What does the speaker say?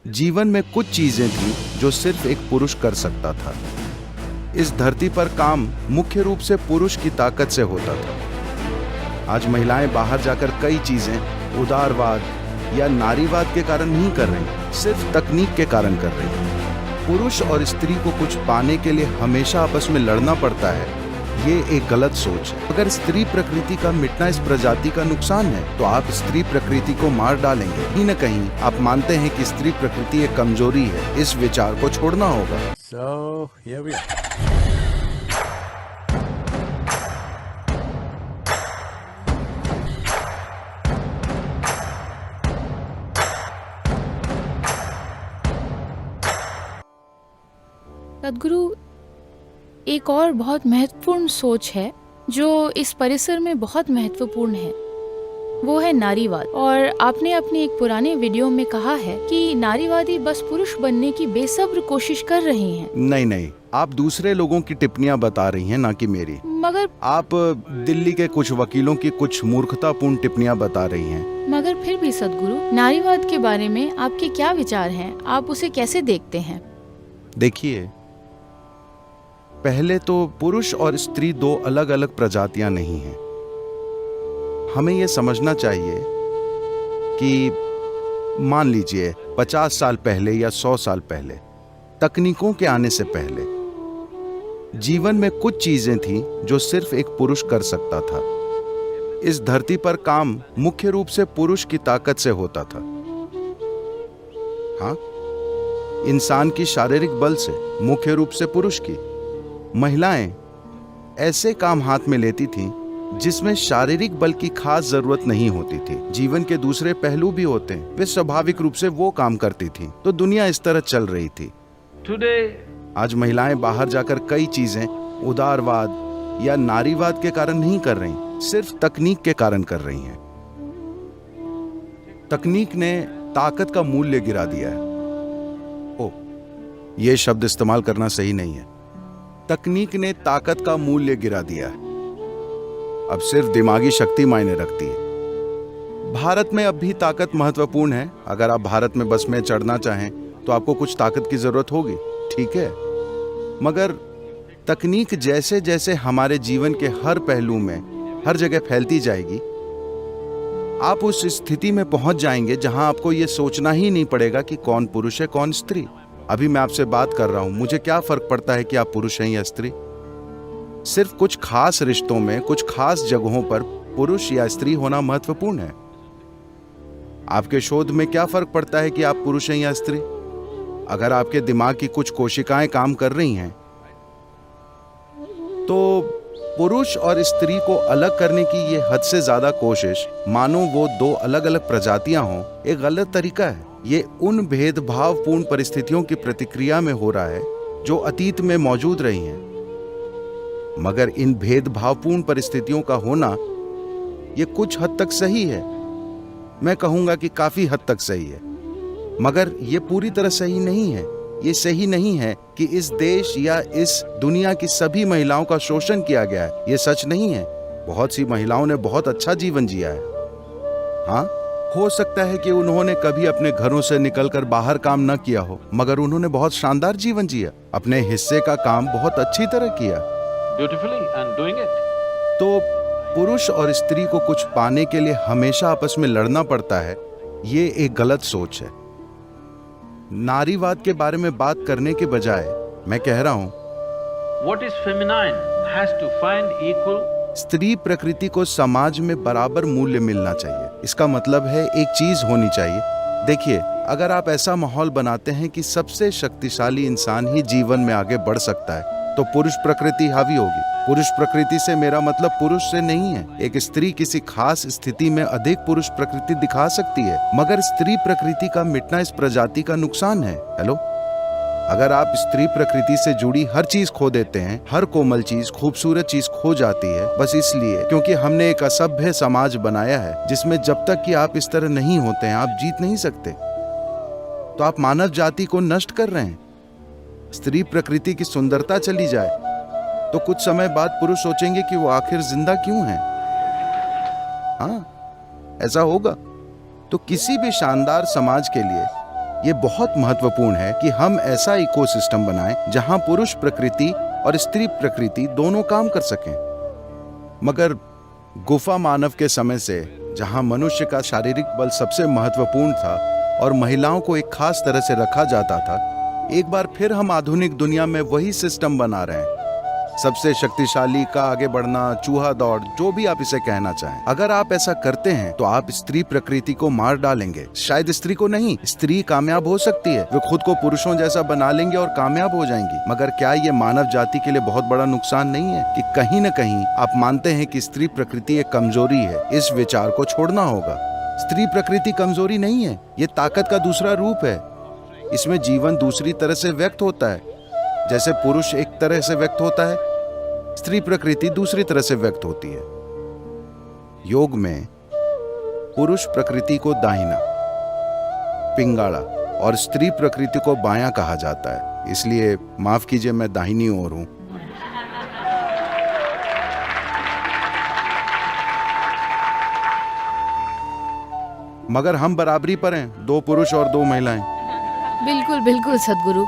जीवन में कुछ चीजें थी जो सिर्फ एक पुरुष कर सकता था। इस धरती पर काम मुख्य रूप से पुरुष की ताकत से होता था। आज महिलाएं बाहर जाकर कई चीजें उदारवाद या नारीवाद के कारण नहीं कर रही, सिर्फ तकनीक के कारण कर रही। पुरुष और स्त्री को कुछ पाने के लिए हमेशा आपस में लड़ना पड़ता है, ये एक गलत सोच है। अगर स्त्री प्रकृति का मिटना इस प्रजाति का नुकसान है, तो आप स्त्री प्रकृति को मार डालेंगे। कहीं न कहीं आप मानते हैं कि स्त्री प्रकृति एक कमजोरी है। इस विचार को छोड़ना होगा। So here we are. सद्गुरु, एक और बहुत महत्वपूर्ण सोच है जो इस परिसर में बहुत महत्वपूर्ण है, वो है नारीवाद। और आपने अपनी एक पुराने वीडियो में कहा है कि नारीवादी बस पुरुष बनने की बेसब्र कोशिश कर रहे हैं। नहीं, आप दूसरे लोगों की टिप्पणियां बता रही हैं, ना कि मेरी। मगर आप दिल्ली के कुछ वकीलों की कुछ मूर्खतापूर्ण टिप्पणियां बता रही हैं। मगर फिर भी सद्गुरु, नारीवाद के बारे में आपके क्या विचार हैं? आप उसे कैसे देखते हैं? देखिए, पहले तो पुरुष और स्त्री दो अलग अलग प्रजातियां नहीं हैं। हमें यह समझना चाहिए कि मान लीजिए 50 साल पहले या 100 साल पहले, तकनीकों के आने से पहले, जीवन में कुछ चीजें थीं जो सिर्फ एक पुरुष कर सकता था। इस धरती पर काम मुख्य रूप से पुरुष की ताकत से होता था। हाँ, इंसान की शारीरिक बल से, मुख्य रूप से पुरुष की। महिलाएं ऐसे काम हाथ में लेती थीं जिसमें शारीरिक बल की खास जरूरत नहीं होती थी। जीवन के दूसरे पहलू भी होते हैं, वे स्वाभाविक रूप से वो काम करती थीं। तो दुनिया इस तरह चल रही थी। आज महिलाएं बाहर जाकर कई चीजें उदारवाद या नारीवाद के कारण नहीं कर रही, सिर्फ तकनीक के कारण कर रही हैं। तकनीक ने ताकत का मूल्य गिरा दिया है। यह शब्द इस्तेमाल करना सही नहीं है। तकनीक ने ताकत का मूल्य गिरा दिया है। अब सिर्फ दिमागी शक्ति मायने रखती है। भारत में अब भी ताकत महत्वपूर्ण है। अगर आप भारत में बस में चढ़ना चाहें तो आपको कुछ ताकत की जरूरत होगी, ठीक है। मगर तकनीक जैसे जैसे हमारे जीवन के हर पहलू में हर जगह फैलती जाएगी, आप उस स्थिति में पहुंच जाएंगे जहां आपको यह सोचना ही नहीं पड़ेगा कि कौन पुरुष है कौन स्त्री। अभी मैं आपसे बात कर रहा हूं, मुझे क्या फर्क पड़ता है कि आप पुरुष हैं या स्त्री। सिर्फ कुछ खास रिश्तों में, कुछ खास जगहों पर पुरुष या स्त्री होना महत्वपूर्ण है। आपके शोध में क्या फर्क पड़ता है कि आप पुरुष हैं या स्त्री। अगर आपके दिमाग की कुछ कोशिकाएं काम कर रही हैं, तो पुरुष और स्त्री को अलग करने की ये हद से ज्यादा कोशिश, मानो वो दो अलग अलग प्रजातियां हों, एक गलत तरीका है। ये उन भेदभावपूर्ण परिस्थितियों की प्रतिक्रिया में हो रहा है जो अतीत में मौजूद रही हैं। मगर इन भेदभावपूर्ण परिस्थितियों का होना ये कुछ हद तक सही है। मैं कहूंगा कि काफी हद तक सही है, मगर ये पूरी तरह सही नहीं है। ये सही नहीं है कि इस देश या इस दुनिया की सभी महिलाओं का शोषण किया गया है। ये सच नहीं है। बहुत सी महिलाओं ने बहुत अच्छा जीवन जिया है। हाँ, हो सकता है कि उन्होंने कभी अपने घरों से निकलकर बाहर काम न किया हो, मगर उन्होंने बहुत शानदार जीवन जिया, अपने हिस्से का काम बहुत अच्छी तरह किया। Beautifully and doing it. तो पुरुष और स्त्री को कुछ पाने के लिए हमेशा आपस में लड़ना पड़ता है, ये एक गलत सोच है। नारीवाद के बारे में बात करने के बजाय मैं कह रहा हूं, What is feminine has to find equal. स्त्री प्रकृति को समाज में बराबर मूल्य मिलना चाहिए। इसका मतलब है एक चीज होनी चाहिए। देखिए, अगर आप ऐसा माहौल बनाते हैं कि सबसे शक्तिशाली इंसान ही जीवन में आगे बढ़ सकता है, तो पुरुष प्रकृति हावी होगी। पुरुष प्रकृति से मेरा मतलब पुरुष से नहीं है। एक स्त्री किसी खास स्थिति में अधिक पुरुष प्रकृति दिखा सकती है, मगर स्त्री प्रकृति का मिटना इस प्रजाति का नुकसान है। हेलो, अगर आप स्त्री प्रकृति से जुड़ी हर चीज खो देते हैं, हर कोमल चीज, खूबसूरत चीज खो जाती है, बस इसलिए क्योंकि हमने एक असभ्य समाज बनाया है जिसमें जब तक कि आप इस तरह नहीं होते हैं, आप जीत नहीं सकते। तो आप मानव जाति को नष्ट कर रहे हैं। स्त्री प्रकृति की सुंदरता चली जाए तो कुछ समय बाद पुरुष सोचेंगे कि वो आखिर जिंदा क्यों है। हाँ, ऐसा होगा। तो किसी भी शानदार समाज के लिए ये बहुत महत्वपूर्ण है कि हम ऐसा इकोसिस्टम बनाएं जहां पुरुष प्रकृति और स्त्री प्रकृति दोनों काम कर सकें। मगर गुफा मानव के समय से, जहां मनुष्य का शारीरिक बल सबसे महत्वपूर्ण था और महिलाओं को एक खास तरह से रखा जाता था, एक बार फिर हम आधुनिक दुनिया में वही सिस्टम बना रहे हैं। सबसे शक्तिशाली का आगे बढ़ना, चूहा दौड़, जो भी आप इसे कहना चाहें। अगर आप ऐसा करते हैं तो आप स्त्री प्रकृति को मार डालेंगे। शायद स्त्री को नहीं, स्त्री कामयाब हो सकती है, वे खुद को पुरुषों जैसा बना लेंगे और कामयाब हो जाएंगी। मगर क्या ये मानव जाति के लिए बहुत बड़ा नुकसान नहीं है कि कहीं न कहीं आप मानते हैं कि स्त्री प्रकृति एक कमजोरी है? इस विचार को छोड़ना होगा। स्त्री प्रकृति कमजोरी नहीं है, ये ताकत का दूसरा रूप है। इसमें जीवन दूसरी तरह से व्यक्त होता है। जैसे पुरुष एक तरह से व्यक्त होता है, स्त्री प्रकृति दूसरी तरह से व्यक्त होती है। योग में पुरुष प्रकृति को दाहिना, पिंगाड़ा और स्त्री प्रकृति को बायां कहा जाता है। इसलिए माफ कीजिए, मैं दाहिनी ओर हूं। मगर हम बराबरी पर हैं, 2 पुरुष और 2 महिलाएं। बिल्कुल बिल्कुल सद्गुरु।